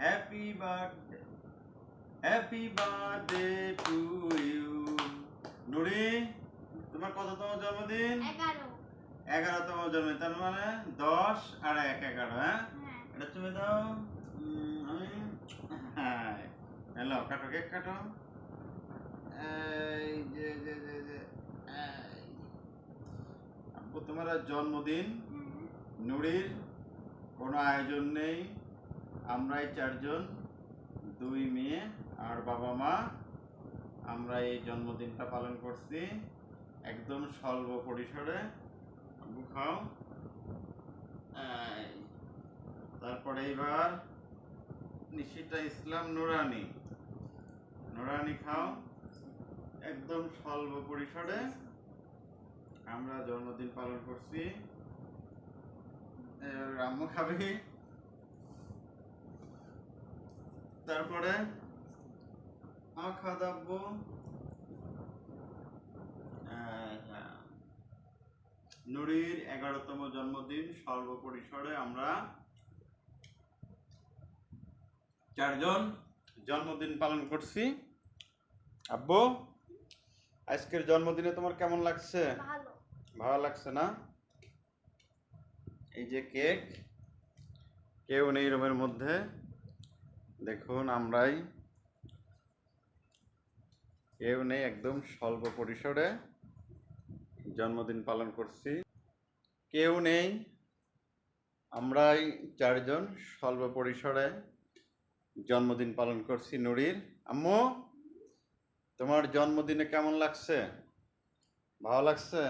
Happy birthday, happy birthday to you. Nuri, তোমার কততম জন্মদিন? 11তম জন্মদিন, তার মানে 10 আর 1 11। হ্যাঁ, এটা তুমি দাও। আমি হ্যাঁ, হ্যালো, কাটো, কেক কাটো। এই যে যে যে যে আব্বু, তোমার আজ জন্মদিন। নুরির কোনো আয়োজন নেই, আমরাই 4 জন, 2 মেয়ে আর বাবা মা, আমরা এই জন্মদিনটা পালন করছি একদম স্বল্প পরিসরে। আব্বু খাও। তারপরে এইবার নিশিতা ইসলাম নুরানি, নুরানি খাও। একদম স্বল্প পরিসরে আমরা জন্মদিন পালন করছি। রাম্মু খাবি। তারপরে আমার খাওয়া দাবো। নুরির 11তম জন্মদিন স্বল্প পরিসরে আমরা 4 জন জন্মদিন পালন করছি। আব্বু, আজকের জন্মদিনে তোমার কেমন লাগছে? ভালো লাগছে না? এই যে কেক, কেউ নেই রুমের মধ্যে, দেখুন আমরাই, কেউ নেই, একদম স্বল্প পরিসরে জন্মদিন পালন করছি। কেউ নেই, আমরাই 4 জন স্বল্প পরিসরে জন্মদিন পালন করছি নুরির। আম্মু, তোমার জন্মদিনে কেমন লাগছে? ভালো লাগছে?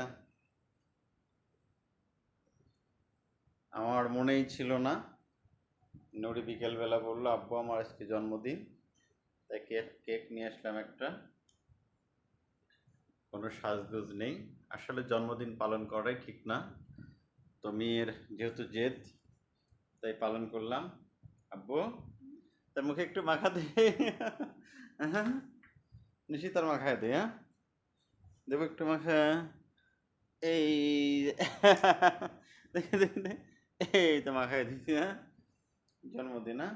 আমার মনেই ছিল না, নুরি বিকেলবেলা বললো আব্বু আমার আজকে জন্মদিন, তাই কেক নিয়ে আসলাম একটা। কোনো সাজগোজ নেই, আসলে জন্মদিন পালন করাই ঠিক না, তো মেয়ের যেহেতু জেদ তাই পালন করলাম। আব্বু, তার মুখে একটু মাখা দে। নিশিতার মাখায় দে। হ্যাঁ, দেবো একটু মাখা। এই দেখে দেখে এই তো মাখায় দিচ্ছি। হ্যাঁ, জন্মদিন। হ্যাঁ।